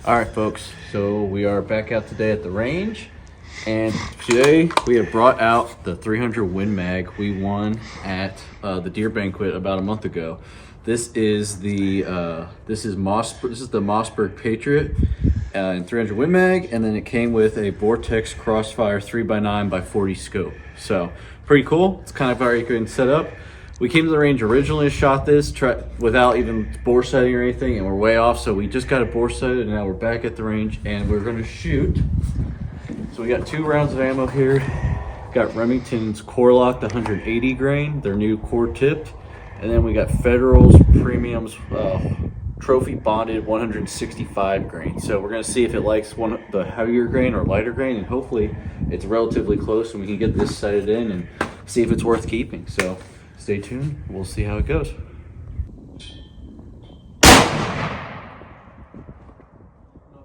All right, folks, so we are back out today at the range, and today we have brought out the 300 Win Mag we won at the deer banquet about a month ago. This is the Mossberg Patriot and 300 Win Mag, and then it came with a Vortex Crossfire 3x9x40 scope. So pretty cool. It's kind of already good set up. We came to the range originally, shot this without even bore setting or anything, and we're way off, so we just got it bore setted, and now we're back at the range, and we're going to shoot. So we got 2 rounds of ammo here. Got Remington's Core Lock, the 180 grain, their new core tipped, and then we got Federal's Premium's Trophy Bonded 165 grain. So we're going to see if it likes the heavier grain or lighter grain, and hopefully it's relatively close, and we can get this sighted in and see if it's worth keeping. So stay tuned. We'll see how it goes.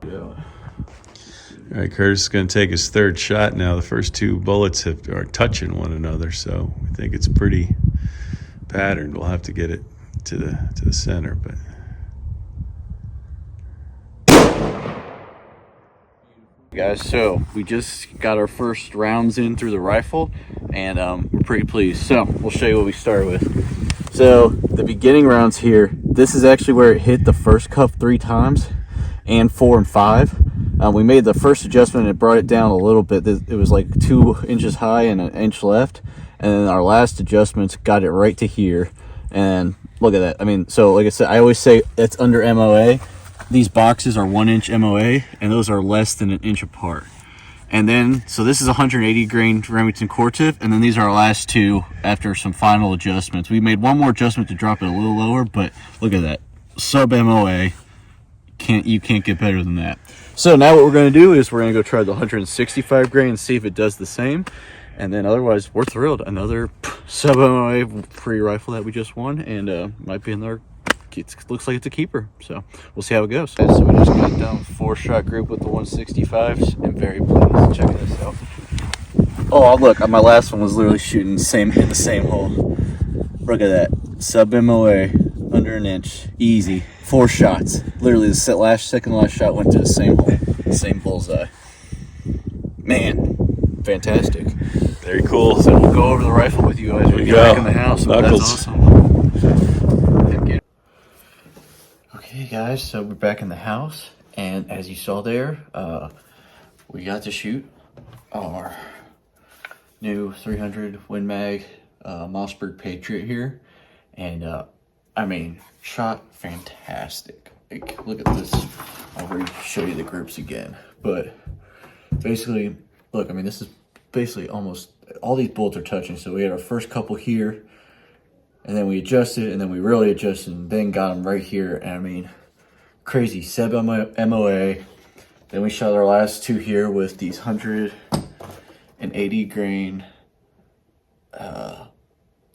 All right, Curtis is going to take his 3rd shot now. The first 2 bullets are touching one another, so we think it's pretty patterned. We'll have to get it to the center, but. Guys, so we just got our first rounds in through the rifle, and we're pretty pleased. So we'll show you what we started with. So the beginning rounds here, this is actually where it hit the first cup 3 times, and 4 and 5. We made the first adjustment and it brought it down a little bit. It was like 2 inches high and 1 inch left, and then our last adjustments got it right to here. And look at that. I mean, so like I said, I always say it's under MOA. These boxes are 1 inch MOA, and those are less than 1 inch apart. And then, so this is 180 grain Remington core tip, and then these are our last 2 after some final adjustments. We made 1 more adjustment to drop it a little lower, but look at that. Sub MOA, you can't get better than that. So now what we're going to do is we're going to go try the 165 grain and see if it does the same. And then otherwise, we're thrilled. Another sub MOA free rifle that we just won, and might be in there. It looks like it's a keeper, so we'll see how it goes. So we just got down 4-shot group with the 165s, and very pleased. Check this out. Oh, look, my last one was literally shooting in the same hole. Look at that, sub MOA, under 1 inch, easy. 4 shots. Literally the second last shot went to the same hole, same bullseye. Man, fantastic. Very cool. So we'll go over the rifle with you guys when we get back in the house. So that's awesome. Okay guys, so we're back in the house, and as you saw there, we got to shoot our new 300 Win Mag Mossberg Patriot here, and I mean, shot fantastic. Like, look at this. I'll show you the groups again, but basically, look, I mean, this is basically almost all these bullets are touching. So we had our first couple here, and then we adjusted, and then we really adjusted, and then got them right here. And I mean, crazy sub MOA. Then we shot our last 2 here with these 180 grain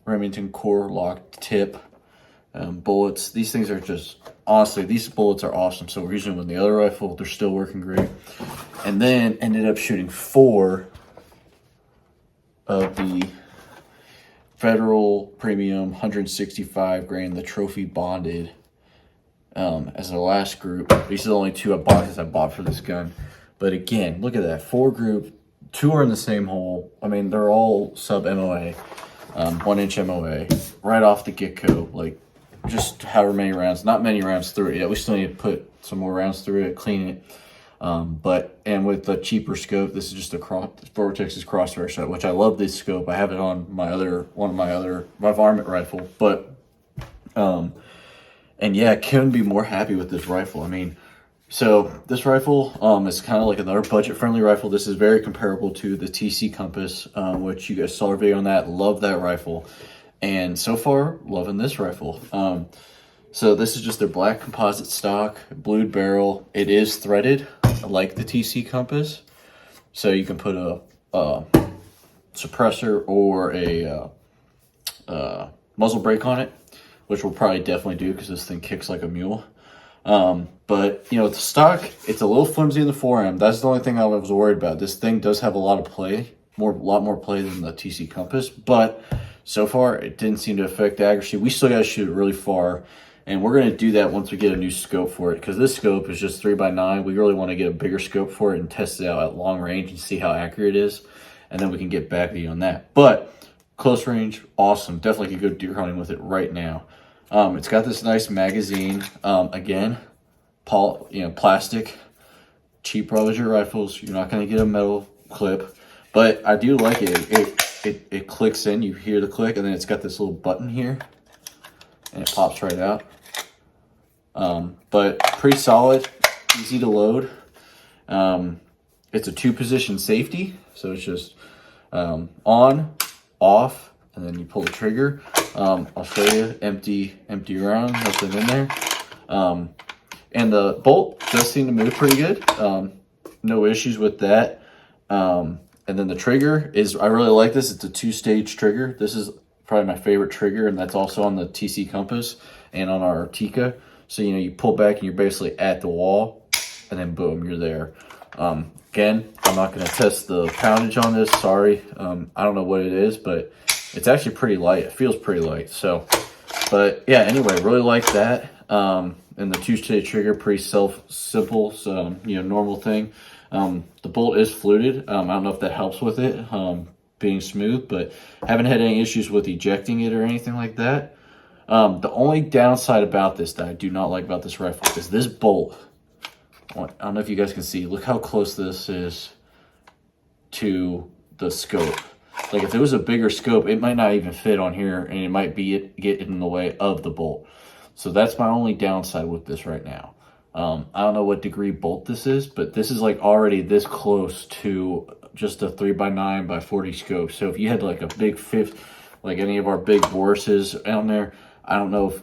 Remington core locked tip bullets. These things are just, honestly, these bullets are awesome. So we're using them with the other rifle. They're still working great. And then ended up shooting 4 of the Federal Premium 165 grain, the Trophy Bonded, as our last group. These are the only 2 boxes I bought for this gun. But again, look at that, 4 group, 2 are in the same hole. I mean, they're all sub MOA, 1 inch MOA, right off the get-go. Like, just however many rounds, not many rounds through it yet. We still need to put some more rounds through it, clean it. And with the cheaper scope, this is just a Vortex's Crossfire set, which I love this scope. I have it on my varmint rifle, but, and yeah, couldn't be more happy with this rifle. I mean, so this rifle, is kind of like another budget-friendly rifle. This is very comparable to the TC Compass, which you guys saw a video on that. Love that rifle. And so far, loving this rifle. So this is just their black composite stock, blued barrel. It is threaded, like the TC Compass. So you can put a suppressor or a muzzle brake on it, which we'll probably definitely do because this thing kicks like a mule. But, you know, the stock, it's a little flimsy in the forearm. That's the only thing I was worried about. This thing does have a lot of play, a lot more play than the TC Compass, but so far it didn't seem to affect the accuracy. We still got to shoot it really far, And we're going to do that once we get a new scope for it, because this scope is just 3x9. We really want to get a bigger scope for it and test it out at long range and see how accurate it is. And then we can get back to you on that. But close range, awesome. Definitely could go deer hunting with it right now. It's got this nice magazine. Again, plastic, cheap rubber rifles. You're not going to get a metal clip, but I do like it. It clicks in. You hear the click, and then it's got this little button here, and it pops right out. But pretty solid, easy to load. It's a 2-position safety, so it's just on, off, and then you pull the trigger. I'll show you, empty round, nothing in there. And the bolt does seem to move pretty good. No issues with that. And then the trigger is, I really like this. It's a 2-stage trigger. This is probably my favorite trigger, and that's also on the TC Compass and on our Tika. So, you pull back and you're basically at the wall, and then boom, you're there. Again, I'm not going to test the poundage on this. Sorry. I don't know what it is, but it's actually pretty light. It feels pretty light. So, but yeah, anyway, really like that. And the 2-stage trigger, pretty simple. So, normal thing. The bolt is fluted. I don't know if that helps with it, being smooth, but haven't had any issues with ejecting it or anything like that. The only downside about this that I do not like about this rifle is this bolt. I don't know if you guys can see. Look how close this is to the scope. Like, if it was a bigger scope, it might not even fit on here, and it might get in the way of the bolt. So that's my only downside with this right now. I don't know what degree bolt this is, but this is like already this close to just a 3x9x40 scope. So if you had like a big like any of our big Boruses down there, I don't know if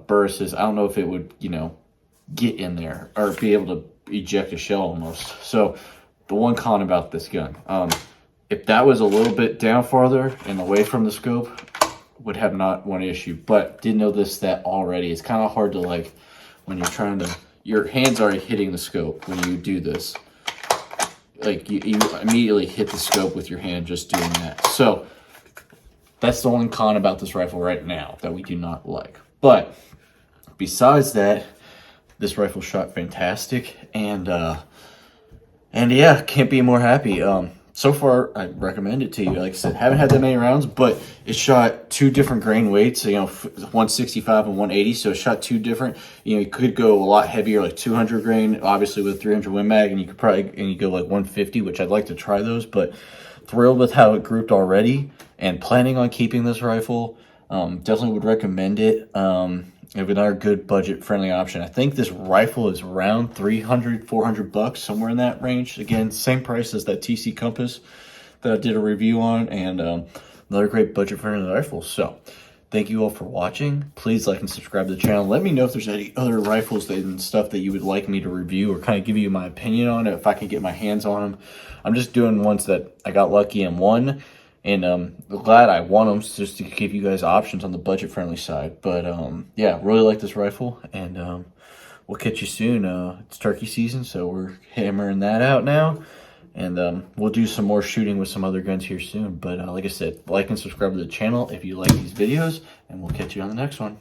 Burrises, I don't know if it would, get in there or be able to eject a shell almost. So the one con about this gun, if that was a little bit down farther and away from the scope, would have not one issue. But didn't know that already. It's kind of hard to, like, when you're trying to, your hand's already hitting the scope when you do this. Like, you immediately hit the scope with your hand just doing that. So that's the only con about this rifle right now that we do not like. But besides that, this rifle shot fantastic, and yeah, can't be more happy. So far, I recommend it to you. Like I said, haven't had that many rounds, but it shot 2 different grain weights, 165 and 180, so it shot 2 different. You could go a lot heavier, like 200 grain, obviously with 300 Win Mag, and you could probably go like 150, which I'd like to try those, but thrilled with how it grouped already, and planning on keeping this rifle. Definitely would recommend it. Another good budget-friendly option. I think this rifle is around $300-400, somewhere in that range. Again, same price as that TC Compass that I did a review on, and another great budget-friendly rifle. So, thank you all for watching. Please like and subscribe to the channel. Let me know if there's any other rifles and stuff that you would like me to review or kind of give you my opinion on it, if I can get my hands on them. I'm just doing ones that I got lucky and won. And glad I won them just to give you guys options on the budget-friendly side. But, yeah, really like this rifle. And we'll catch you soon. It's turkey season, so we're hammering that out now. And we'll do some more shooting with some other guns here soon. But like I said, like and subscribe to the channel if you like these videos. And we'll catch you on the next one.